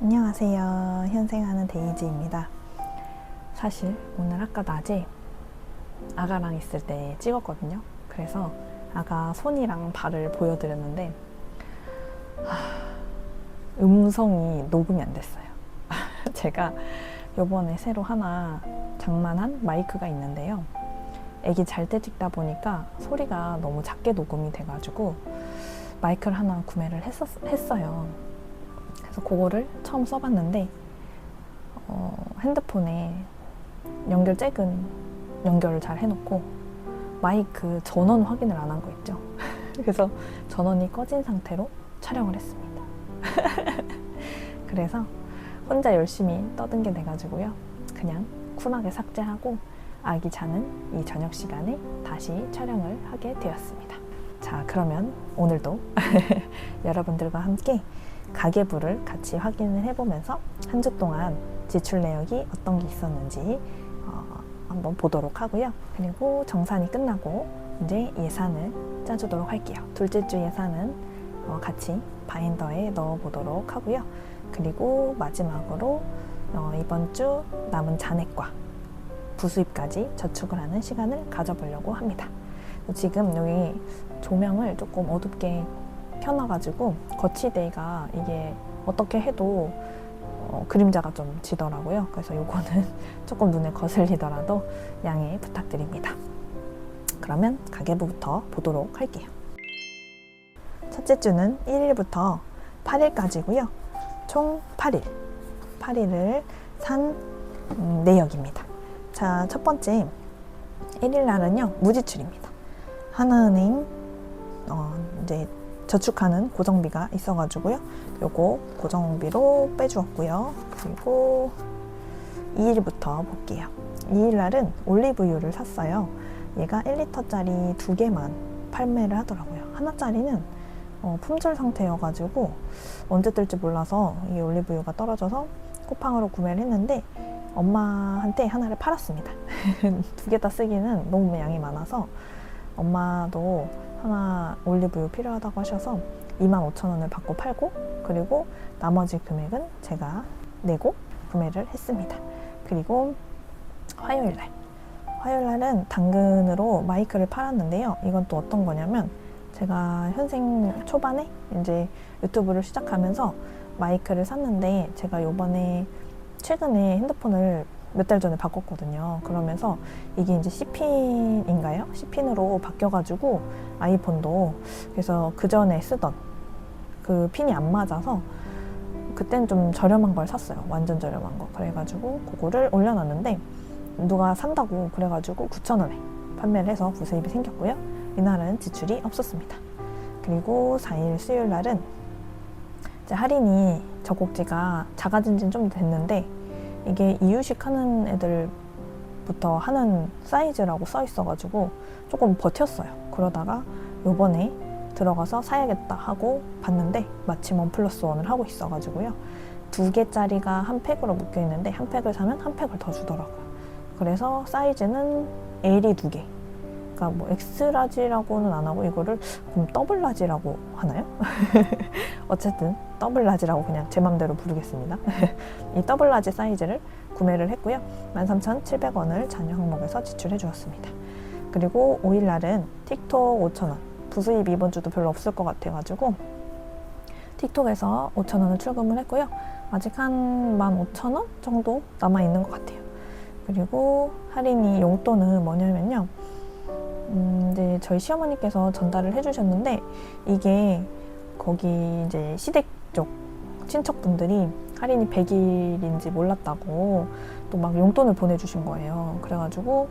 안녕하세요. 현생하는 데이지입니다. 사실 오늘 아까 낮에 아가랑 있을 때 찍었거든요. 그래서 아가 손이랑 발을 보여드렸는데 음성이 녹음이 안 됐어요. 제가 요번에 새로 하나 장만한 마이크가 있는데요. 애기 잘 때 찍다 보니까 소리가 너무 작게 녹음이 돼가지고 마이크를 하나 구매를 했어요. 그래서 그거를 처음 써봤는데 핸드폰에 연결을 잘 해놓고 마이크 전원 확인을 안 한 거 있죠. 그래서 전원이 꺼진 상태로 촬영을 했습니다. 그래서 혼자 열심히 떠든 게 돼가지고요. 그냥 쿨하게 삭제하고 아기 자는 이 저녁 시간에 다시 촬영을 하게 되었습니다. 자, 그러면 오늘도 여러분들과 함께 가계부를 같이 확인을 해보면서 한 주 동안 지출 내역이 어떤 게 있었는지 한번 보도록 하고요. 그리고 정산이 끝나고 이제 예산을 짜주도록 할게요. 둘째 주 예산은 같이 바인더에 넣어보도록 하고요. 그리고 마지막으로 이번 주 남은 잔액과 부수입까지 저축을 하는 시간을 가져보려고 합니다. 지금 여기 조명을 조금 어둡게 켜놔가지고 거치대가 이게 어떻게 해도 그림자가 좀 지더라고요. 그래서 요거는 조금 눈에 거슬리더라도 양해 부탁드립니다. 그러면 가계부부터 보도록 할게요. 첫째 주는 1일부터 8일까지고요. 총 8일을 산 내역입니다. 자, 첫 번째 1일 날은요, 무지출입니다. 하나은행 이제 저축하는 고정비가 있어가지고요. 요거 고정비로 빼주었고요. 그리고 2일부터 볼게요. 2일 날은 올리브유를 샀어요. 얘가 1리터짜리 2개만 판매를 하더라고요. 하나짜리는 품절 상태여가지고 언제 뜰지 몰라서 이 올리브유가 떨어져서 쿠팡으로 구매를 했는데 엄마한테 하나를 팔았습니다. 2개 다 쓰기는 너무 양이 많아서 엄마도 하나 올리브유 필요하다고 하셔서 25,000원을 받고 팔고, 그리고 나머지 금액은 제가 내고 구매를 했습니다. 그리고 화요일날은 당근으로 마이크를 팔았는데요. 이건 또 어떤 거냐면 제가 현생 초반에 이제 유튜브를 시작하면서 마이크를 샀는데 제가 요번에 최근에 핸드폰을 몇 달 전에 바꿨거든요. 그러면서 이게 이제 C핀인가요? C핀으로 바뀌어가지고 아이폰도, 그래서 그 전에 쓰던 그 핀이 안 맞아서 그땐 좀 저렴한 걸 샀어요. 완전 저렴한 거. 그래가지고 그거를 올려놨는데 누가 산다고 그래가지고 9,000원에 판매를 해서 부수입이 생겼고요. 이날은 지출이 없었습니다. 그리고 4일 수요일 날은 이제 할인이 젖꼭지가 작아진 지는 좀 됐는데 이게 이유식 하는 애들부터 하는 사이즈라고 써 있어가지고 조금 버텼어요. 그러다가 요번에 들어가서 사야겠다 하고 봤는데 마침 1+1을 하고 있어가지고요. 2개짜리가 한 팩으로 묶여 있는데 한 팩을 사면 한 팩을 더 주더라고요. 그래서 사이즈는 L이 2개. 그러니까 뭐 엑스라지라고는 안 하고 이거를 그럼 더블라지라고 하나요? 어쨌든 더블라지라고 그냥 제 맘대로 부르겠습니다. 이 더블라지 사이즈를 구매를 했고요. 13,700원을 자녀 항목에서 지출해 주었습니다. 그리고 5일 날은 틱톡 5,000원. 부수입 이번 주도 별로 없을 것 같아가지고 틱톡에서 5,000원을 출금을 했고요. 아직 한 15,000원 정도 남아있는 것 같아요. 그리고 할인이 용돈은 뭐냐면요. 이제 저희 시어머니께서 전달을 해주셨는데 이게 거기 이제 시댁 쪽 친척분들이 할인이 100일인지 몰랐다고 또 막 용돈을 보내주신 거예요. 그래가지고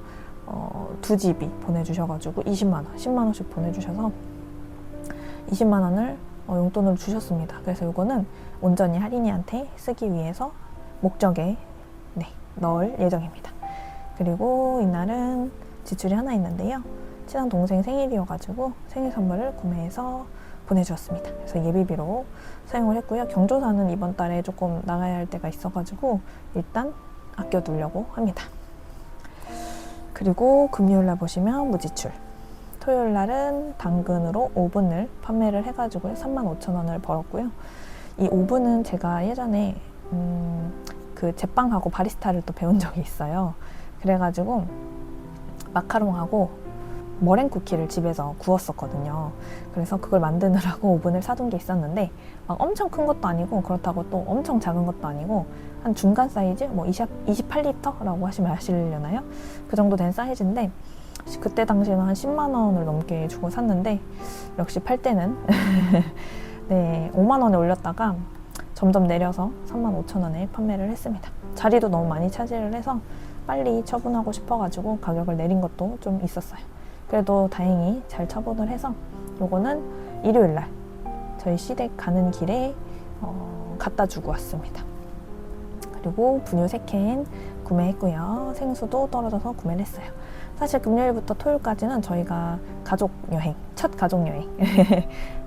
2집이 보내주셔가지고 20만원, 10만원씩 보내주셔서 20만원을 용돈으로 주셨습니다. 그래서 이거는 온전히 할인이한테 쓰기 위해서 목적에 넣을 예정입니다. 그리고 이날은 지출이 하나 있는데요. 친한 동생 생일이어가지고 생일 선물을 구매해서 보내주었습니다. 그래서 예비비로 사용을 했고요. 경조사는 이번 달에 조금 나가야 할 때가 있어가지고 일단 아껴두려고 합니다. 그리고 금요일날 보시면 무지출. 토요일날은 당근으로 오븐을 판매를 해가지고 35,000원을 벌었고요. 이 오븐은 제가 예전에 그 제빵하고 바리스타를 또 배운 적이 있어요. 그래가지고 마카롱하고 머랭 쿠키를 집에서 구웠었거든요. 그래서 그걸 만드느라고 오븐을 사둔 게 있었는데 막 엄청 큰 것도 아니고 그렇다고 또 엄청 작은 것도 아니고 한 중간 사이즈? 뭐 28리터라고 하시면 아시려나요? 그 정도 된 사이즈인데 그때 당시에는 한 10만 원을 넘게 주고 샀는데 역시 팔 때는 네, 5만 원에 올렸다가 점점 내려서 3만 5천 원에 판매를 했습니다. 자리도 너무 많이 차지를 해서 빨리 처분하고 싶어가지고 가격을 내린 것도 좀 있었어요. 그래도 다행히 잘 처분을 해서 요거는 일요일날 저희 시댁 가는 길에 갖다 주고 왔습니다. 그리고 분유 3캔 구매했고요. 생수도 떨어져서 구매를 했어요. 사실 금요일부터 토요일까지는 저희가 가족 여행, 첫 가족 여행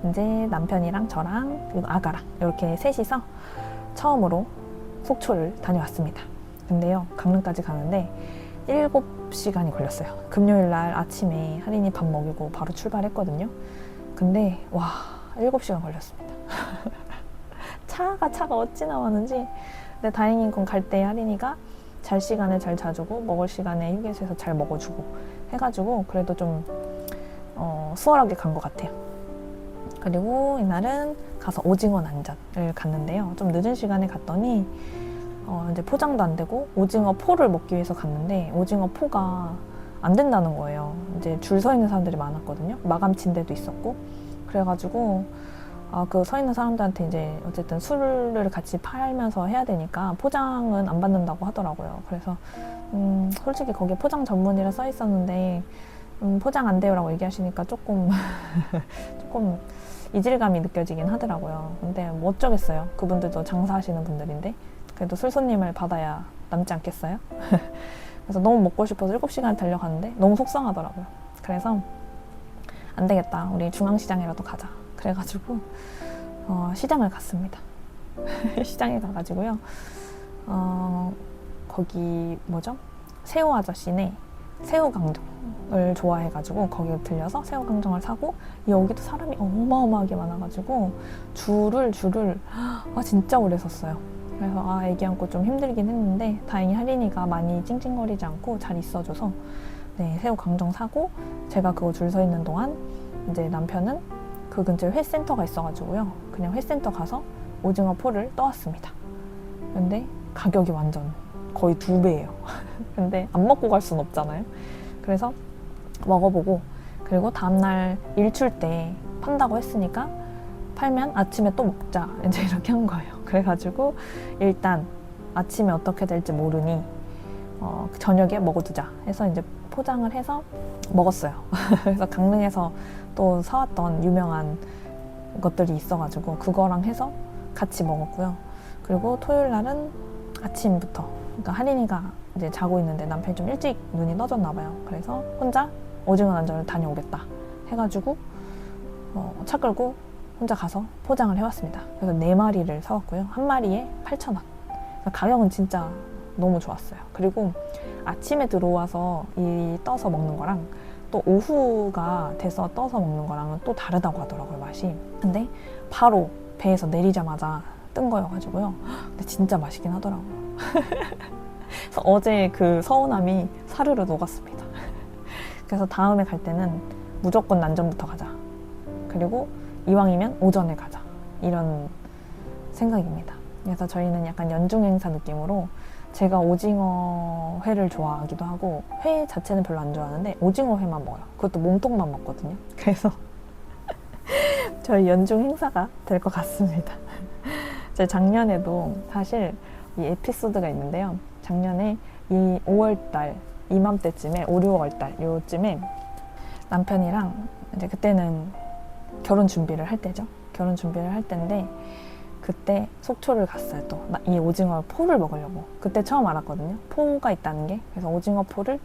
이제 남편이랑 저랑 그리고 아가랑 이렇게 셋이서 처음으로 속초를 다녀왔습니다. 근데요, 강릉까지 가는데 7시간이 걸렸어요. 금요일날 아침에 할인이 밥 먹이고 바로 출발했거든요. 근데 와, 7시간 걸렸습니다. 차가 어찌나 많은지. 근데 다행인 건 갈 때 할인이가 잘 시간에 잘 자주고 먹을 시간에 휴게소에서 잘 먹어주고 해가지고 그래도 좀 수월하게 간 것 같아요. 그리고 이날은 가서 오징어 난젓을 갔는데요. 좀 늦은 시간에 갔더니 이제 포장도 안 되고 오징어 포를 먹기 위해서 갔는데 오징어 포가 안 된다는 거예요. 이제 줄 서 있는 사람들이 많았거든요. 마감 침대도 있었고 그래가지고 그 서 있는 사람들한테 이제 어쨌든 술을 같이 팔면서 해야 되니까 포장은 안 받는다고 하더라고요. 그래서 솔직히 거기에 포장 전문이라 써 있었는데 포장 안 돼요라고 얘기하시니까 조금 이질감이 느껴지긴 하더라고요. 근데 뭐 어쩌겠어요. 그분들도 장사하시는 분들인데 그래도 술 손님을 받아야 남지 않겠어요? 그래서 너무 먹고 싶어서 7시간 달려갔는데 너무 속상하더라고요. 그래서 안 되겠다. 우리 중앙시장이라도 가자. 그래가지고 시장을 갔습니다. 시장에 가가지고요. 거기 뭐죠? 새우 아저씨네 새우강정을 좋아해가지고 거기에 들려서 새우강정을 사고 여기도 사람이 어마어마하게 많아가지고 줄을 진짜 오래 섰어요. 그래서 애기 안고 좀 힘들긴 했는데 다행히 할인이가 많이 찡찡거리지 않고 잘 있어줘서 네, 새우강정 사고 제가 그거 줄 서 있는 동안 이제 남편은 그 근처에 회센터가 있어가지고요. 그냥 회센터 가서 오징어 포를 떠왔습니다. 근데 가격이 완전 거의 2배예요. 근데 안 먹고 갈 순 없잖아요. 그래서 먹어보고 그리고 다음날 일출 때 판다고 했으니까 팔면 아침에 또 먹자 이제 이렇게 한 거예요. 그래가지고 일단 아침에 어떻게 될지 모르니 저녁에 먹어두자 해서 이제 포장을 해서 먹었어요. 그래서 강릉에서 또 사왔던 유명한 것들이 있어가지고 그거랑 해서 같이 먹었고요. 그리고 토요일 날은 아침부터 그러니까 할인이가 이제 자고 있는데 남편이 좀 일찍 눈이 떠졌나 봐요. 그래서 혼자 오징어 난전을 다녀오겠다 해가지고 차 끌고 혼자 가서 포장을 해왔습니다. 그래서 4마리를 사왔고요. 한 마리에 8,000원. 가격은 진짜 너무 좋았어요. 그리고 아침에 들어와서 이 떠서 먹는 거랑 또 오후가 돼서 떠서 먹는 거랑은 또 다르다고 하더라고요, 맛이. 근데 바로 배에서 내리자마자 뜬 거여가지고요. 근데 진짜 맛있긴 하더라고요. 그래서 어제 그 서운함이 사르르 녹았습니다. 그래서 다음에 갈 때는 무조건 난전부터 가자. 그리고 이왕이면 오전에 가자. 이런 생각입니다. 그래서 저희는 약간 연중 행사 느낌으로 제가 오징어 회를 좋아하기도 하고 회 자체는 별로 안 좋아하는데 오징어 회만 먹어요. 그것도 몸통만 먹거든요. 그래서 저희 연중 행사가 될 것 같습니다. 제가 작년에도 사실 이 에피소드가 있는데요. 작년에 이 5월달 이맘때쯤에 5, 6월달 요쯤에 남편이랑 이제 그때는 결혼 준비를 할 때죠. 결혼 준비를 할 때인데 그때 속초를 갔어요. 또 이 오징어 포를 먹으려고. 그때 처음 알았거든요. 포가 있다는 게. 그래서 오징어 포를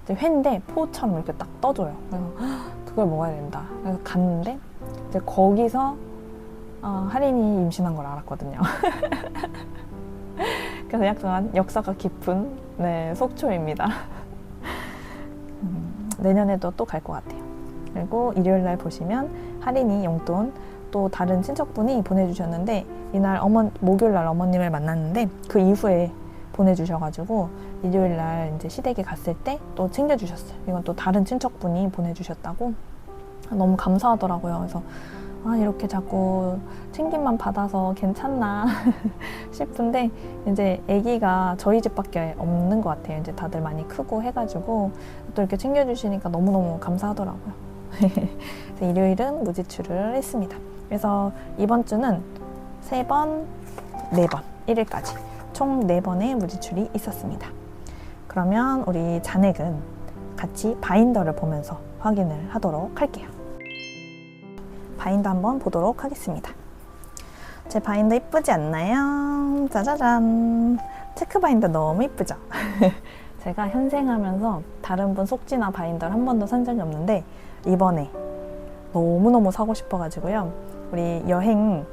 이제 회인데 포처럼 이렇게 딱 떠줘요. 그래서 그걸 먹어야 된다. 그래서 갔는데 이제 거기서 할인이 임신한 걸 알았거든요. 그래서 약간 역사가 깊은 네, 속초입니다. 내년에도 또 갈 것 같아요. 그리고 일요일날 보시면 할인이 용돈 또 다른 친척분이 보내주셨는데 이날 목요일날 어머님을 만났는데 그 이후에 보내주셔가지고 일요일날 이제 시댁에 갔을 때 또 챙겨주셨어요. 이건 또 다른 친척분이 보내주셨다고. 너무 감사하더라고요. 그래서 이렇게 자꾸 챙김만 받아서 괜찮나 싶은데 이제 아기가 저희 집밖에 없는 것 같아요. 이제 다들 많이 크고 해가지고 또 이렇게 챙겨주시니까 너무너무 감사하더라고요. 그래서 일요일은 무지출을 했습니다. 그래서 이번 주는 3번, 4번, 1일까지 총 4번의 무지출이 있었습니다. 그러면 우리 잔액은 같이 바인더를 보면서 확인을 하도록 할게요. 바인더 한번 보도록 하겠습니다. 제 바인더 이쁘지 않나요? 짜자잔! 체크 바인더 너무 이쁘죠? 제가 현생하면서 다른 분 속지나 바인더를 한 번도 산 적이 없는데 이번에 너무너무 사고 싶어가지고요. 우리 여행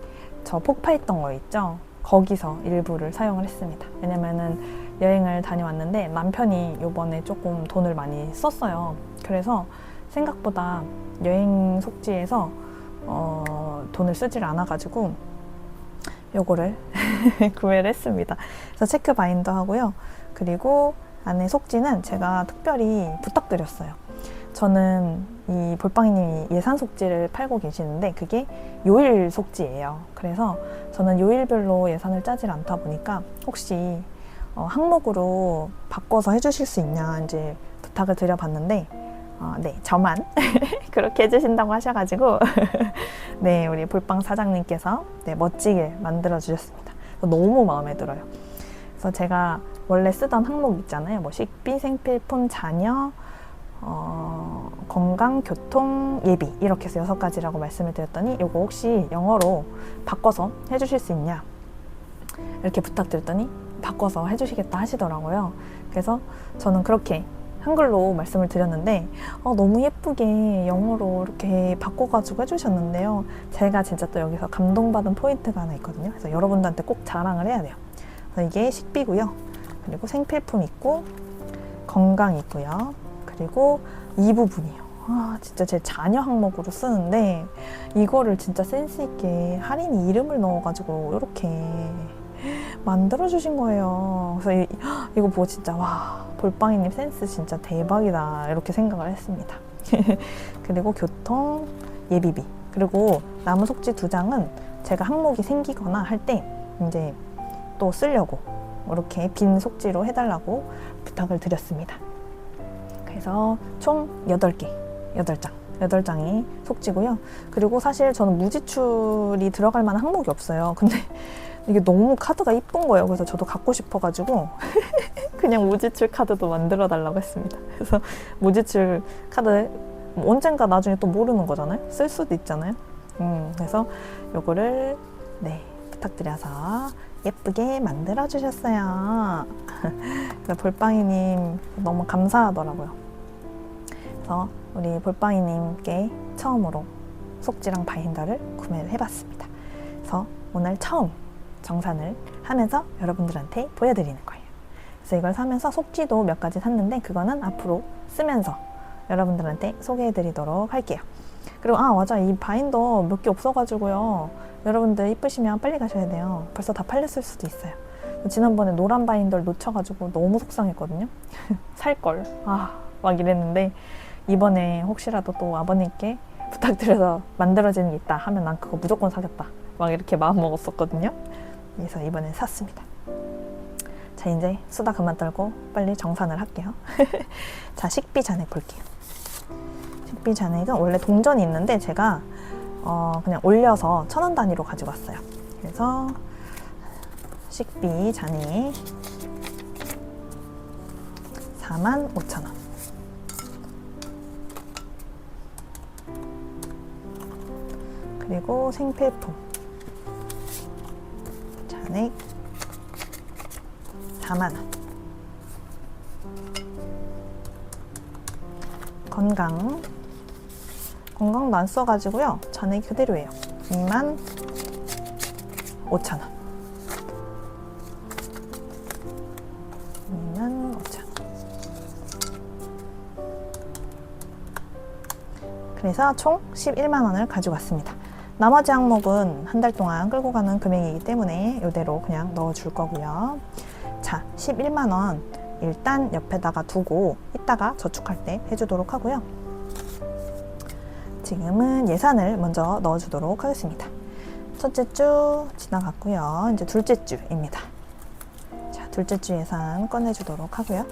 저 폭파했던 거 있죠? 거기서 일부를 사용을 했습니다. 왜냐면은 여행을 다녀왔는데 남편이 이번에 조금 돈을 많이 썼어요. 그래서 생각보다 여행 속지에서 돈을 쓰질 않아가지고 요거를 구매를 했습니다. 그래서 체크 바인더 하고요. 그리고 안에 속지는 제가 특별히 부탁드렸어요. 저는 이 볼빵이님이 예산 속지를 팔고 계시는데 그게 요일 속지예요. 그래서 저는 요일별로 예산을 짜질 않다 보니까 혹시 항목으로 바꿔서 해주실 수 있냐 이제 부탁을 드려봤는데 네, 저만 그렇게 해주신다고 하셔가지고 네, 우리 볼빵 사장님께서 네, 멋지게 만들어 주셨습니다. 너무 마음에 들어요. 그래서 제가 원래 쓰던 항목 있잖아요. 뭐 식비, 생필품, 자녀, 건강, 교통, 예비 이렇게 해서 6가지라고 말씀을 드렸더니 이거 혹시 영어로 바꿔서 해주실 수 있냐 이렇게 부탁드렸더니 바꿔서 해주시겠다 하시더라고요. 그래서 저는 그렇게 한글로 말씀을 드렸는데 너무 예쁘게 영어로 이렇게 바꿔가지고 해주셨는데요. 제가 진짜 또 여기서 감동받은 포인트가 하나 있거든요. 그래서 여러분들한테 꼭 자랑을 해야 돼요. 그래서 이게 식비고요. 그리고 생필품 있고 건강 있고요. 그리고 이 부분이요. 진짜 제 자녀 항목으로 쓰는데 이거를 진짜 센스 있게 할인이 이름을 넣어가지고 이렇게 만들어주신 거예요. 그래서 이거 보고 진짜 와, 볼빵이님 센스 진짜 대박이다 이렇게 생각을 했습니다. 그리고 교통, 예비비 그리고 나무 속지 2장은 제가 항목이 생기거나 할 때 이제 또 쓰려고 이렇게 빈 속지로 해달라고 부탁을 드렸습니다. 그래서 총 8장이 속지고요. 그리고 사실 저는 무지출이 들어갈 만한 항목이 없어요. 근데 이게 너무 카드가 이쁜 거예요. 그래서 저도 갖고 싶어가지고 그냥 무지출 카드도 만들어 달라고 했습니다. 그래서 무지출 카드 언젠가 나중에 또 모르는 거잖아요. 쓸 수도 있잖아요. 그래서 요거를 네, 부탁드려서 예쁘게 만들어 주셨어요. 그래서 볼빵이님 너무 감사하더라고요. 그래서 우리 볼빵이님께 처음으로 속지랑 바인더를 구매를 해봤습니다. 그래서 오늘 처음 정산을 하면서 여러분들한테 보여드리는 거예요. 그래서 이걸 사면서 속지도 몇 가지 샀는데 그거는 앞으로 쓰면서 여러분들한테 소개해드리도록 할게요. 그리고 맞아, 이 바인더 몇 개 없어가지고요. 여러분들 이쁘시면 빨리 가셔야 돼요. 벌써 다 팔렸을 수도 있어요. 지난번에 노란 바인더를 놓쳐가지고 너무 속상했거든요. 살걸 막 이랬는데 이번에 혹시라도 또 아버님께 부탁드려서 만들어지는 게 있다 하면 난 그거 무조건 사겠다 막 이렇게 마음 먹었었거든요. 그래서 이번에 샀습니다. 자, 이제 수다 그만 떨고 빨리 정산을 할게요. 자, 식비 잔액 볼게요. 식비 잔액은 원래 동전이 있는데 제가 그냥 올려서 1,000원 단위로 가지고 왔어요. 그래서 식비 잔액 45,000원. 그리고 생필품 잔액 4만원. 건강도 안 써가지고요. 잔액이 그대로예요. 25,000원. 25,000원. 그래서 총 11만원을 가지고 왔습니다. 나머지 항목은 한 달 동안 끌고 가는 금액이기 때문에 이대로 그냥 넣어줄 거고요. 자, 11만 원 일단 옆에다가 두고 이따가 저축할 때 해주도록 하고요. 지금은 예산을 먼저 넣어주도록 하겠습니다. 첫째 주 지나갔고요. 이제 둘째 주입니다. 자, 둘째 주 예산 꺼내주도록 하고요.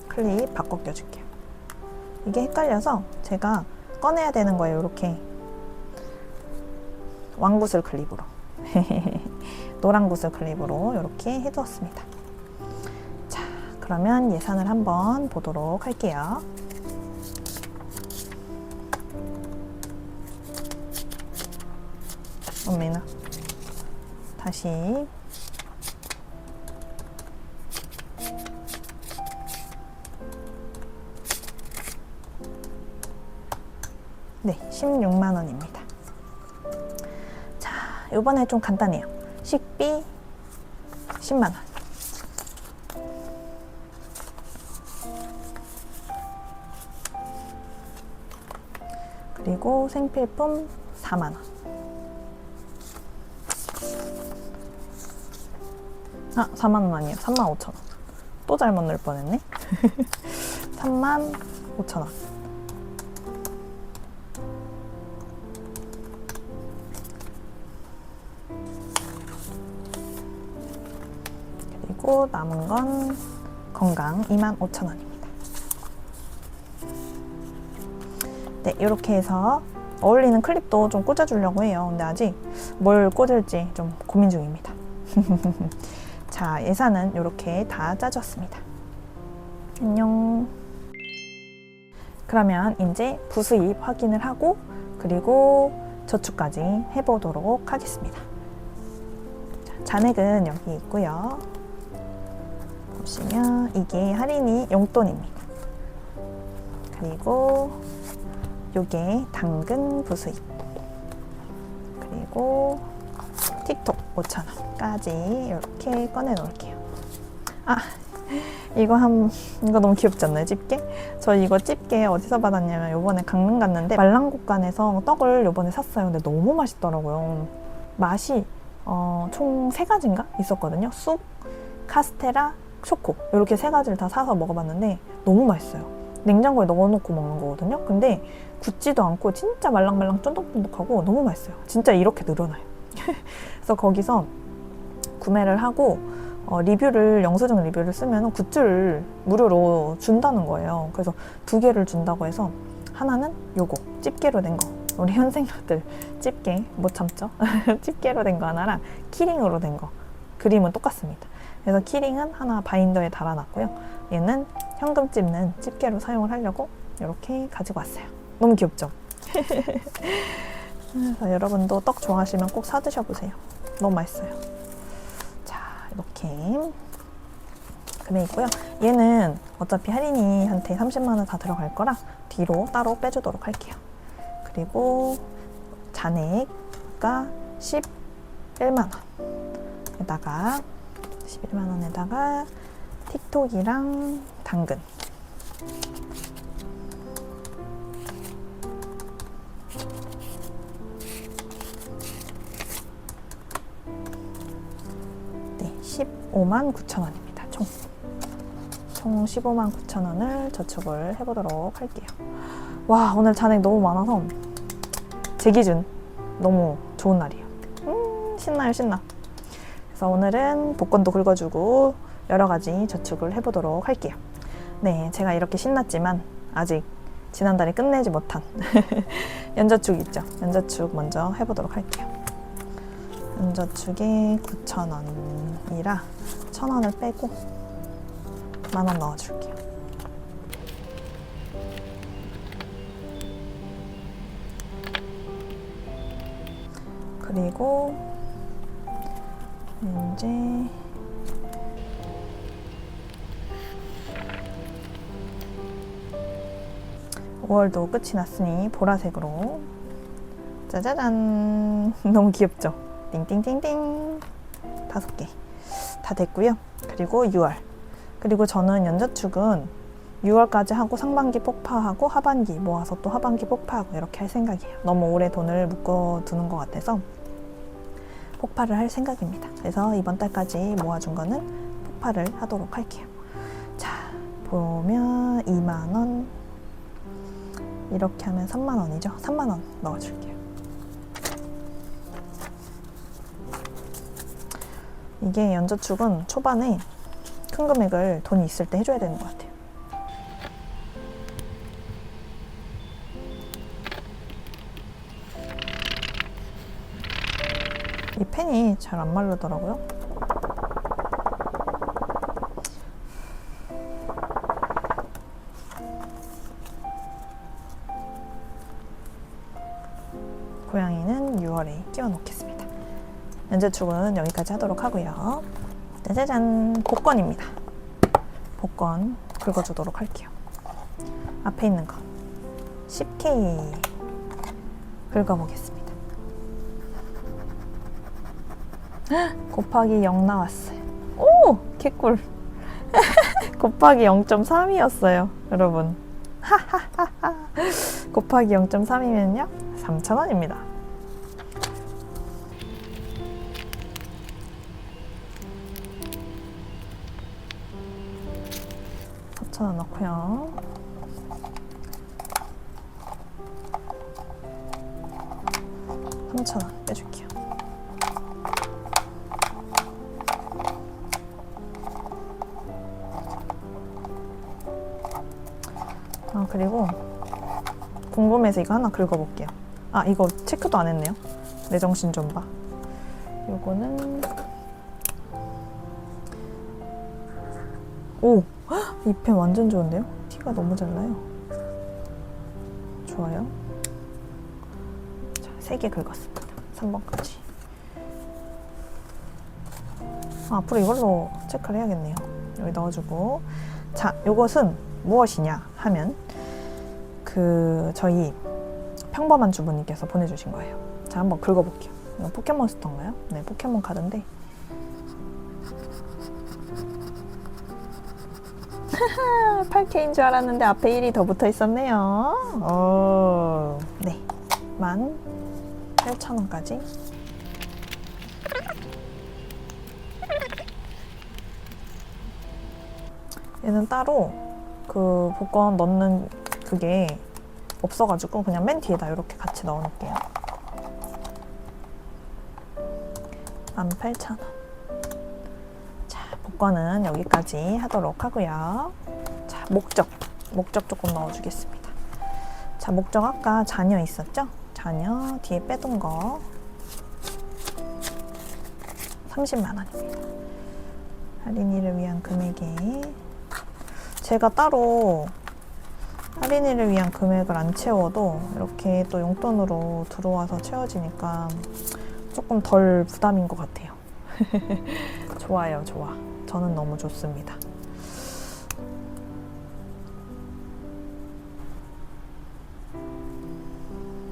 클립 바꿔 껴줄게요. 이게 헷갈려서 제가 꺼내야 되는 거예요. 이렇게 왕구슬 클립으로 노란 구슬 클립으로 이렇게 해두었습니다. 자, 그러면 예산을 한번 보도록 할게요. 어메나 다시 네, 16만 원입니다. 자, 요번에 좀 간단해요. 식비 10만 원. 그리고 생필품 4만 원. 아, 4만 원 아니에요. 3만 5천 원. 또 잘못 넣을 뻔했네. 3만 5천 원. 그리고 남은 건 건강 2만 5천 원입니다. 네, 이렇게 해서 어울리는 클립도 좀 꽂아주려고 해요. 근데 아직 뭘 꽂을지 좀 고민 중입니다. 자, 예산은 이렇게 다 짜줬습니다. 안녕. 그러면 이제 부수입 확인을 하고 그리고 저축까지 해보도록 하겠습니다. 자, 잔액은 여기 있고요. 보시면 이게 할인이 용돈입니다. 그리고 요게 당근 부수입. 그리고 틱톡 5,000원까지 이렇게 꺼내 놓을게요. 아, 이거 너무 귀엽지 않나요? 집게? 저 이거 집게 어디서 받았냐면 요번에 강릉 갔는데 말랑국간에서 떡을 요번에 샀어요. 근데 너무 맛있더라고요. 맛이 총 3가지인가 있었거든요. 쑥, 카스테라, 초코 이렇게 3가지를 다 사서 먹어봤는데 너무 맛있어요. 냉장고에 넣어놓고 먹는 거거든요. 근데 굳지도 않고 진짜 말랑말랑 쫀득쫀득하고 너무 맛있어요. 진짜 이렇게 늘어나요. 그래서 거기서 구매를 하고 영수증 리뷰를 쓰면 굿즈를 무료로 준다는 거예요. 그래서 2개를 준다고 해서 하나는 요거 집게로 된 거, 우리 현생녀들 집게 못 참죠? 집게로 된 거 하나랑 키링으로 된 거, 그림은 똑같습니다. 그래서 키링은 하나 바인더에 달아놨고요. 얘는 현금 찝는 집게로 사용을 하려고 이렇게 가지고 왔어요. 너무 귀엽죠? 그래서 여러분도 떡 좋아하시면 꼭 사 드셔보세요. 너무 맛있어요. 자, 이렇게 금액이고요. 얘는 어차피 할인이한테 30만 원 다 들어갈 거라 뒤로 따로 빼주도록 할게요. 그리고 잔액가 11만 원에다가 11만 원에다가 틱톡이랑 당근 네, 15만 9천 원입니다. 총 15만 9천 원을 저축을 해보도록 할게요. 와, 오늘 잔액 너무 많아서 제 기준 너무 좋은 날이에요. 신나요, 신나. 그래서 오늘은 복권도 긁어주고 여러 가지 저축을 해보도록 할게요. 네, 제가 이렇게 신났지만 아직 지난달에 끝내지 못한 연저축 있죠? 연저축 먼저 해보도록 할게요. 연저축에 9,000원이라 1,000원을 빼고 10,000원 넣어줄게요. 그리고 이제 5월도 끝이 났으니 보라색으로 짜자잔. 너무 귀엽죠? 띵띵띵띵 5개 다 됐고요. 그리고 6월, 그리고 저는 연저축은 6월까지 하고 상반기 폭파하고 하반기 모아서 또 하반기 폭파하고 이렇게 할 생각이에요. 너무 오래 돈을 묶어두는 것 같아서 폭파를 할 생각입니다. 그래서 이번 달까지 모아준 거는 폭파를 하도록 할게요. 자, 보면 2만원, 이렇게 하면 3만원이죠. 3만원 넣어줄게요. 이게 연저축은 초반에 큰 금액을 돈이 있을 때 해줘야 되는 것 같아요. 이 펜이 잘 안 마르더라고요. 고양이는 6월에 끼워 놓겠습니다. 연재축은 여기까지 하도록 하고요. 짜자잔, 복권입니다. 복권 긁어주도록 할게요. 앞에 있는 거 10K 긁어보겠습니다. 곱하기 0 나왔어요. 오! 개꿀. 곱하기 0.3이었어요 여러분. 곱하기 0.3이면요 3,000원입니다. 4,000원 넣고요. $3,000원 빼줄게요. 그리고 궁금해서 이거 하나 긁어볼게요. 아, 이거 체크도 안 했네요. 내 정신 좀 봐. 요거는 오! 이 펜 완전 좋은데요? 티가 너무 잘 나요. 좋아요. 자, 3개 긁었습니다. 3번까지. 앞으로 이걸로 체크를 해야겠네요. 여기 넣어주고. 자, 요것은 무엇이냐 하면 저희 평범한 주부님께서 보내주신 거예요. 자, 한번 긁어볼게요. 이거 포켓몬스터인가요? 네, 포켓몬 카드인데 8K인 줄 알았는데 앞에 1이 더 붙어 있었네요. 오, 네, 18,000원까지. 얘는 따로 그 복권 넣는 그게 없어가지고 그냥 맨 뒤에다 이렇게 같이 넣어놓을게요. 18,000원. 자, 복권은 여기까지 하도록 하고요. 자, 목적 조금 넣어주겠습니다. 자, 목적 아까 자녀 있었죠? 자녀 뒤에 빼둔 거 30만 원입니다. 할인이를 위한 금액이 제가 따로 할인이를 위한 금액을 안 채워도 이렇게 또 용돈으로 들어와서 채워지니까 조금 덜 부담인 것 같아요. 좋아요, 좋아. 저는 너무 좋습니다.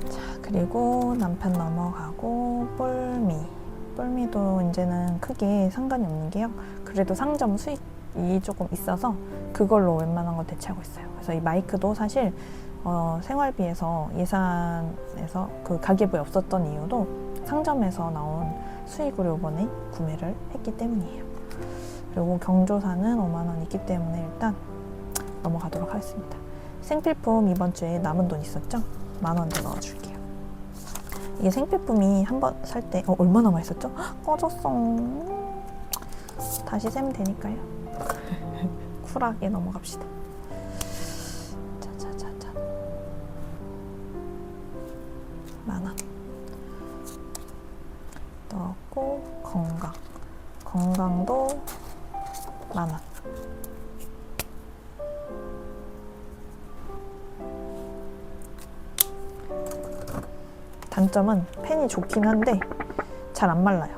자, 그리고 남편 넘어가고 뿔미도 이제는 크게 상관이 없는 게요. 그래도 상점 수익이 조금 있어서 그걸로 웬만한 거 대체하고 있어요. 그래서 이 마이크도 사실 생활비에서 예산에서 그 가계부에 없었던 이유도 상점에서 나온 수익으로 이번에 구매를 했기 때문이에요. 그리고 경조사는 5만 원 있기 때문에 일단 넘어가도록 하겠습니다. 생필품 이번 주에 남은 돈 있었죠? 10,000원 더 넣어줄게요. 이게 생필품이 한 번 살 때 얼마나 많이 썼죠? 꺼졌어. 다시 세면 되니까요. 쿨하게 넘어갑시다. 자자자자. 10,000원 넣었고, 건강도 10,000원. 단점은 펜이 좋긴 한데 잘 안 말라요.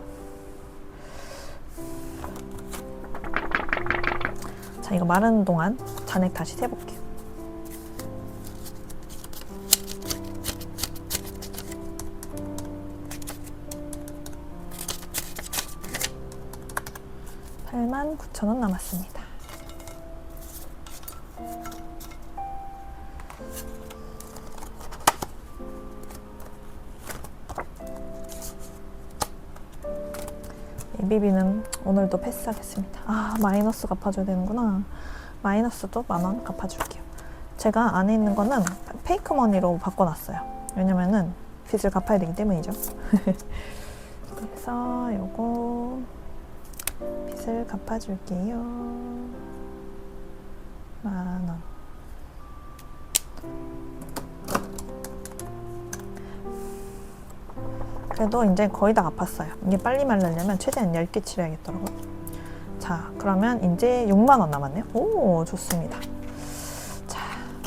자, 이거 마르는 동안 잔액 다시 세볼게요. $89,000원 남았습니다. ABB는 오늘도 패스하겠습니다. 아, 마이너스 갚아줘야 되는구나. 마이너스도 10,000원 갚아줄게요. 제가 안에 있는 거는 페이크 머니로 바꿔놨어요. 왜냐면은 빚을 갚아야 되기 때문이죠. 그래서 요거 빚을 갚아줄게요. 10,000원. 그래도 이제 거의 다 갚았어요. 이게 빨리 말리려면 최대한 10개 치러야겠더라고요. 자, 그러면 이제 60,000원 남았네요. 오, 좋습니다. 자,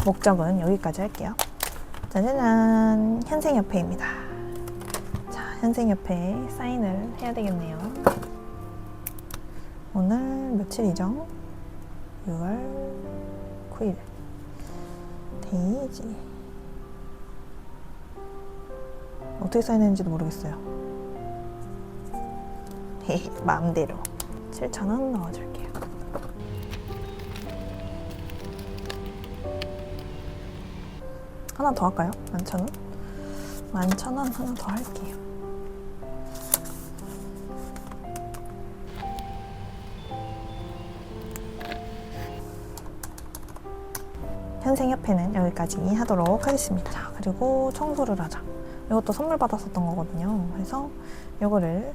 목적은 여기까지 할게요. 짜자잔, 현생협회입니다. 자, 현생협회에 사인을 해야 되겠네요. 오늘 며칠이죠? 6월 9일. 데이지. 어떻게 사인했는지도 모르겠어요. 헤헤, 마음대로 7,000원 넣어줄게요. 하나 더 할까요? 11,000원? 11,000원 하나 더 할게요. 현생협회는 여기까지 하도록 하겠습니다. 자, 그리고 청소를 하자. 이것도 선물 받았었던 거거든요. 그래서 이거를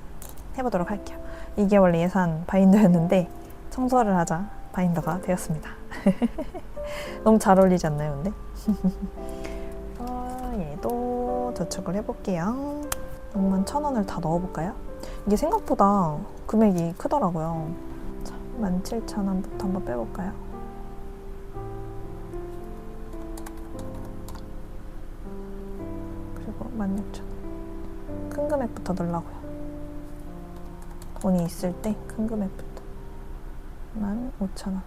해보도록 할게요. 이게 원래 예산 바인더였는데 청소를 하자 바인더가 되었습니다. 너무 잘 어울리지 않나요, 근데? 얘도 저축을 해볼게요. 61,000원을 다 넣어볼까요? 이게 생각보다 금액이 크더라고요. 자, 17,000원부터 한번 빼볼까요? 그리고 16,000원. 큰 금액부터 넣으려고요. 돈이 있을 때 큰 금액부터. 15,000원.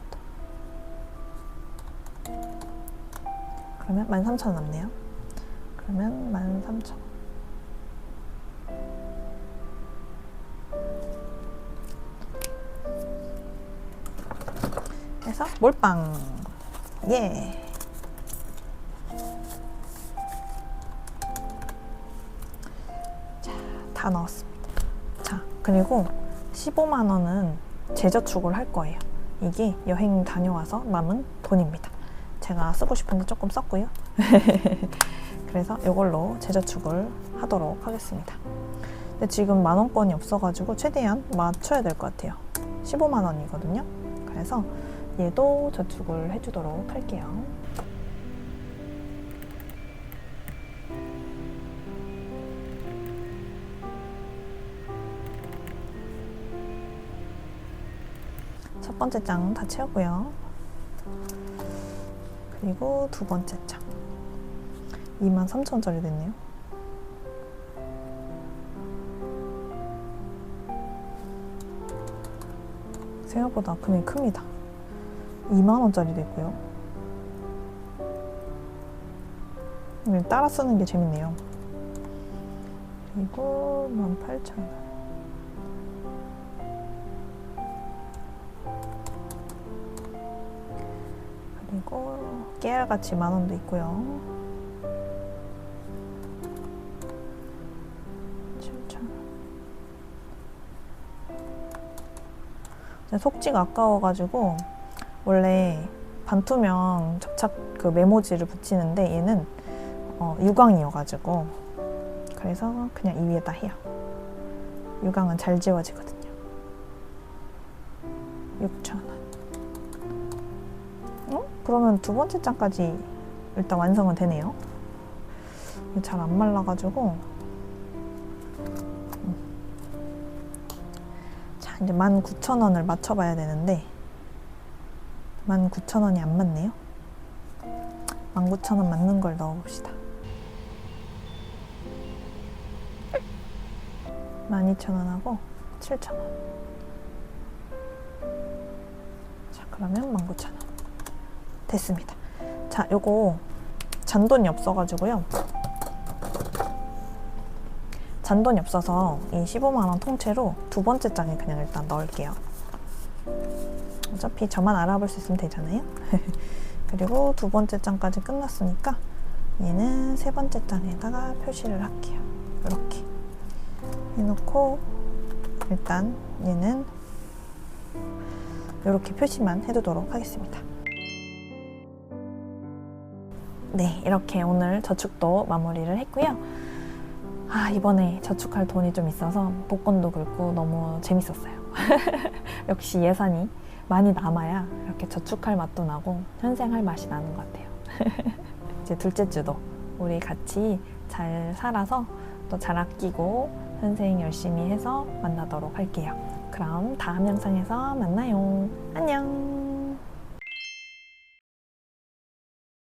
그러면 13,000원 남네요. 그러면 13,000원. 해서 몰빵. 예. 자, 다 넣었습니다. 자, 그리고 150,000원은 재저축을 할 거예요. 이게 여행 다녀와서 남은 돈입니다. 제가 쓰고 싶은데 조금 썼고요. 그래서 이걸로 재저축을 하도록 하겠습니다. 근데 지금 10,000원권이 없어가지고 최대한 맞춰야 될 것 같아요. 150,000원이거든요. 그래서 얘도 저축을 해주도록 할게요. 첫 번째 장 다 채우고요. 그리고 두 번째 장 23,000원짜리 됐네요. 생각보다 금액이 큽니다. 20,000원짜리 됐고요. 따라 쓰는 게 재밌네요. 그리고 18,000원. 그리고 깨알같이 10,000원도 있고요. 7,000원. 속지가 아까워가지고 원래 반투명 접착 그 메모지를 붙이는데 얘는 유광이어가지고 그래서 그냥 이 위에다 해요. 유광은 잘 지워지거든요. 6,000원. 그러면 두 번째 장까지 일단 완성은 되네요. 잘 안 말라가지고. 자, 이제 19,000원을 맞춰봐야 되는데 19,000원이 안 맞네요. 19,000원 맞는 걸 넣어봅시다. 12,000원하고 7,000원. 자, 그러면 19,000원. 됐습니다. 자, 요거 잔돈이 없어가지고요. 잔돈이 없어서 이 150,000원 통째로 두 번째 장에 그냥 일단 넣을게요. 어차피 저만 알아볼 수 있으면 되잖아요. 그리고 두 번째 장까지 끝났으니까 얘는 세 번째 장에다가 표시를 할게요. 이렇게 해놓고 일단 얘는 이렇게 표시만 해두도록 하겠습니다. 네, 이렇게 오늘 저축도 마무리를 했고요. 이번에 저축할 돈이 좀 있어서 복권도 긁고 너무 재밌었어요. 역시 예산이 많이 남아야 이렇게 저축할 맛도 나고 현생할 맛이 나는 것 같아요. 이제 둘째 주도 우리 같이 잘 살아서 또 잘 아끼고 현생 열심히 해서 만나도록 할게요. 그럼 다음 영상에서 만나요. 안녕.